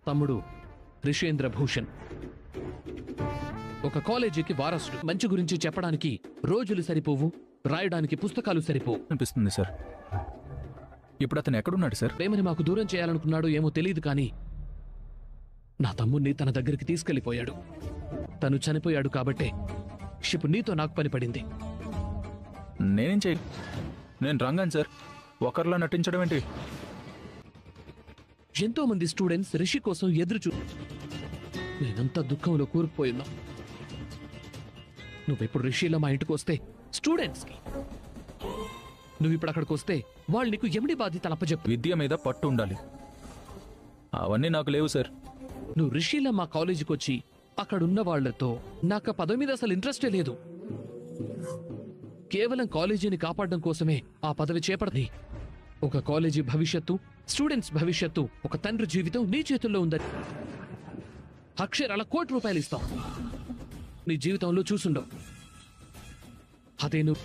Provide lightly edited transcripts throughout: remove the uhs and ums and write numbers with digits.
తమ్ముడు రిషేంద్ర భూషణ్ ఒక కాలేజీకి వారసుడు. మంచి గురించి చెప్పడానికి రోజులు సరిపోవు, రాయడానికి పుస్తకాలు సరిపోవు అనిపిస్తుంది సార్. ఇప్పుడు అతను ఎక్కడున్నాడు సార్? ప్రేమని మాకు దూరం చేయాలనుకున్నాడో ఏమో తెలియదు కానీ నా తమ్ముణ్ణి తన దగ్గరికి తీసుకెళ్లిపోయాడు. తను చనిపోయాడు కాబట్టే షిప్ నీతో నాకు పని పడింది. నేనేం చేయ నేను రంగాను సార్. ఒకరిలా నటించడం ఏంటి? ఎంతో మంది స్టూడెంట్స్ రిషి కోసం ఎదురుచూ నేనంతా దుఃఖంలో కూరుకుపోయినా నువ్వెప్పుడు రిషిలా మా ఇంటికి వస్తే స్టూడెంట్స్కి, నువ్విప్పుడు అక్కడికి వస్తే వాళ్ళు నీకు ఎమిడి బాధ్యతలు అప్పచెప్పు. విద్య మీద పట్టు ఉండాలి. అవన్నీ నాకు లేవు సార్. నువ్వు రిషిలా మా కాలేజీకి వచ్చి అక్కడున్న వాళ్లతో నాకు ఆ పదవి మీద అసలు ఇంట్రెస్టే లేదు. కేవలం కాలేజీని కాపాడడం కోసమే ఆ పదవి చేపడది. ఒక కాలేజీ భవిష్యత్తు, స్టూడెంట్స్ భవిష్యత్తు, ఒక తండ్రి జీవితం నీ చేతుల్లో ఉందని అక్షరాల ₹1,00,00,000 ఇస్తాం. నీ జీవితంలో చూసుండవు. అదే నువ్వు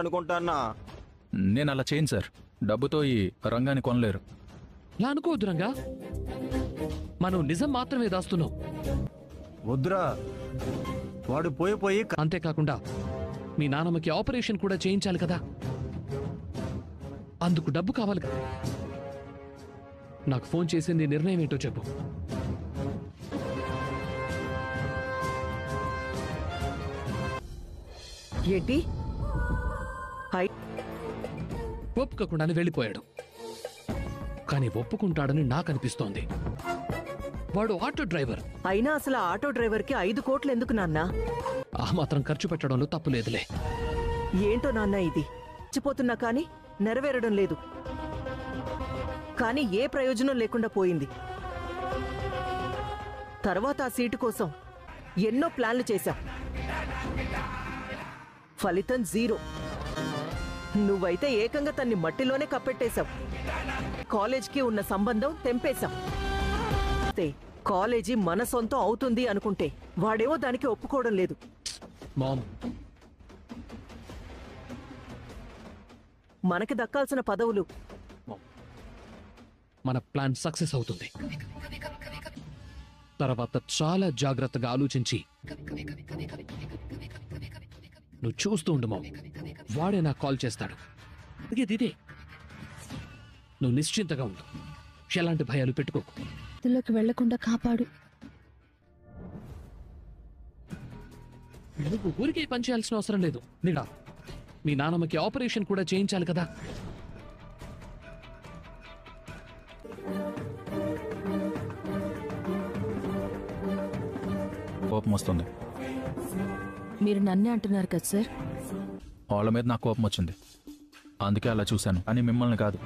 అనుకుంటానా? నేను అలా చేయను సార్. డబ్బుతో ఈ రంగాన్ని కొనలేరు. ఇలా అనుకోవద్దు రంగా, మనం నిజం మాత్రమే దాస్తున్నాం. వద్దురా, వాడు పోయి పోయి అంతేకాకుండా మీ నాన్నమ్మకి ఆపరేషన్ కూడా చేయించాలి కదా, అందుకు డబ్బు కావాలి కదా. నాకు ఫోన్ చేసి నీ నిర్ణయం ఏంటో చెప్పు. ఏంటి? ఒప్పుకోకుండానే వెళ్ళిపోయాడు. కానీ ఒప్పుకుంటాడని నాకు అనిపిస్తోంది. వాడు ఆటో డ్రైవర్. అయినా అసలు ఆ ఆటో డ్రైవర్ కి 5 కోట్లు ఎందుకు నాన్నా? ఆ మాత్రం ఖర్చు పెట్టడంలో తప్పులేదులే. ఏంటో నాన్న ఇది, చచ్చిపోతున్నా కానీ నెరవేరడం లేదు. కానీ ఏ ప్రయోజనం లేకుండా పోయింది. తర్వాత ఆ సీటు కోసం ఎన్నో ప్లాన్లు చేశాం, ఫలితం 0. నువ్వైతే ఏకంగా తన్ని మట్టిలోనే కప్పెట్టేశావు. కాలేజ్కి ఉన్న సంబంధం తెంపేశాం. కాలేజీ మన సొంతం అవుతుంది అనుకుంటే వాడేమో దానికి ఒప్పుకోవడం లేదు. మామ్, మనకి దక్కాల్సిన పదవులు మన ప్లాన్ సక్సెస్ అవుతుంది. తర్వాత చాలా జాగ్రత్తగా ఆలోచించి నువ్వు చూస్తూ ఉండు మామ్. వాడే నాకు కాల్ చేస్తాడు. ఇదే నువ్వు నిశ్చింతగా ఉండు, ఎలాంటి భయాలు పెట్టుకోకు. ఇందులోకి వెళ్లకుండా కాపాడు. నువ్వు ఊరికే పని చేయాల్సిన అవసరం లేదు. నిడా మీ నాన్నమ్మకి ఆపరేషన్ కూడా చేయించాలి కదా. కోపం వస్తుంది. మీరు నన్నే అంటున్నారు కదా సార్? వాళ్ళ మీద నాకు కోపం వచ్చింది, అందుకే అలా చూశాను. కానీ మిమ్మల్ని కాదు.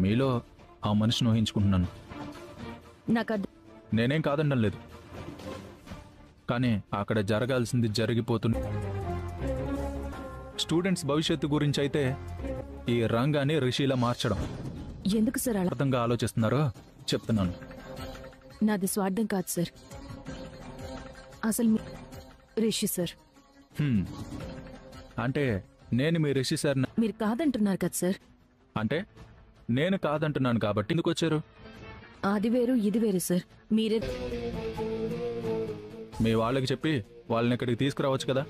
మీలో ఆ మనిషిని ఊహించుకుంటున్నాను. నాకు నేనేం కాదనడం లేదు, కానీ అక్కడ జరగాల్సింది జరిగిపోతుంది. స్టూడెంట్స్ భవిష్యత్తు గురించి అయితే ఈ రంగాన్ని రిషిలా మార్చడం. ఎందుకు సార్ అలా అర్థంగా ఆలోచిస్తున్నారో చెప్తున్నాను. నాది స్వార్థం కాదు సార్. అసలు రిషి సార్ అంటే నేను మీ రిషి సార్ మీరు కాదంటున్నారు కదా సార్? అంటే నేను కాదంటున్నాను కాబట్టి ఎందుకు వచ్చారు? అది వేరు ఇది వేరు సార్. మీరే మీ వాళ్ళకి చెప్పి వాళ్ళని ఇక్కడికి తీసుకురావచ్చు కదా.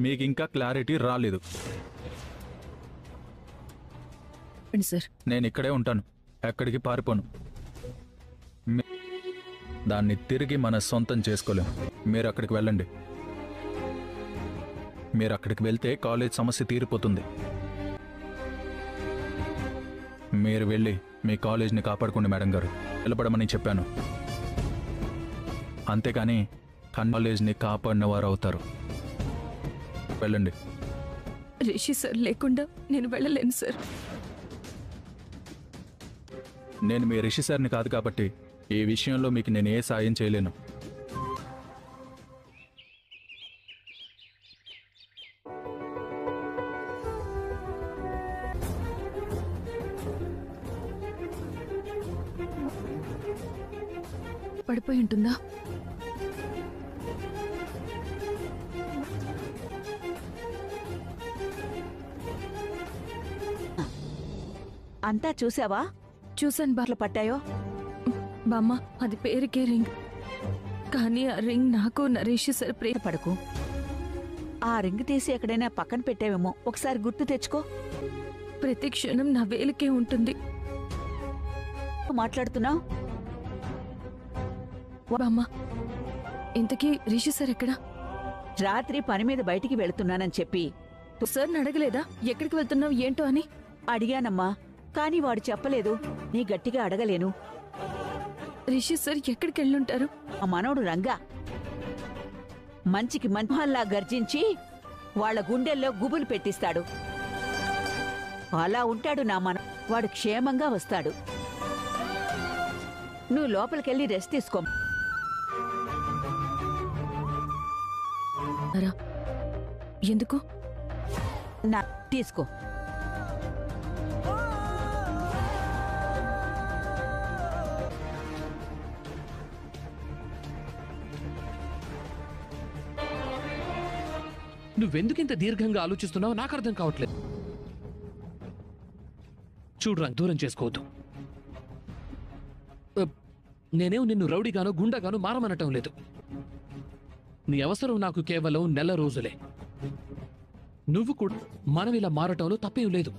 మీకు ఇంకా క్లారిటీ రాలేదు. సార్ నేను ఇక్కడే ఉంటాను, ఎక్కడికి పారిపోను. దాన్ని తిరిగి మన సొంతం చేసుకోలేం. మీరు అక్కడికి వెళ్ళండి. మీరు అక్కడికి వెళ్తే కాలేజ్ సమస్య తీరిపోతుంది. మీరు వెళ్ళి మీ కాలేజ్ని కాపాడుకోండి మేడం గారు, నిలబడమని చెప్పాను. అంతేకాని కాలేజ్ని కాపాడిన వారు అవుతారు. వెళ్ళండి. రిషి సార్ లేకుండా నేను వెళ్ళలేను సార్. నేను మీ రిషి సార్ని కాదు కాబట్టి ఈ విషయంలో మీకు నేను ఏ సాయం చేయలేను. పడిపోయి ఉంటుందా? అంతా చూసావా? చూశాను అట్లా పట్టాయో? బామ్మ, అది పేరుకే రింగ్. కానీ ఆ రింగ్ నాకు నరేష్ సార్ ప్రేమ. పడకు. ఆ రింగ్ తీసి ఎక్కడైనా పక్కన పెట్టావేమో, ఒకసారి గుర్తు తెచ్చుకో. ప్రతి క్షణం నా వేలికే ఉంటుంది. మాట్లాడుతున్నావు? బామ్మ, ఇంతకీ రిషి సార్ ఎక్కడా? రాత్రి పని మీద బయటికి వెళుతున్నానని చెప్పి సార్ అడగలేదా ఎక్కడికి వెళ్తున్నావు ఏంటో అని? అడిగానమ్మా, కానీ వాడు చెప్పలేదు. నీ గట్టిగా అడగలేను. రిషి సార్ ఎక్కడికి వెళ్ళుంటారు? ఆ మనోడు రంగా మంచికి మంచంలా గర్జించి వాళ్ళ గుండెల్లో గుబులు పెట్టిస్తాడు. అలా ఉంటాడు నా మన. వాడు క్షేమంగా వస్తాడు. నువ్వు లోపలికెళ్ళి రెస్ట్ తీసుకో. ఎందుకు? నా తీసుకో. నువ్వెందుకింత దీర్ఘంగా ఆలోచిస్తున్నావో నాకు అర్థం కావట్లేదు. చూడరా, దూరం చేసుకోవద్దు. నేనేం నిన్ను రౌడీగానో గుండాగానో మారమనటం లేదు. నీ అవసరం నాకు కేవలం నెల రోజులే. నువ్వు కూడా మనం ఇలా మారటంలో తప్పేం లేదు.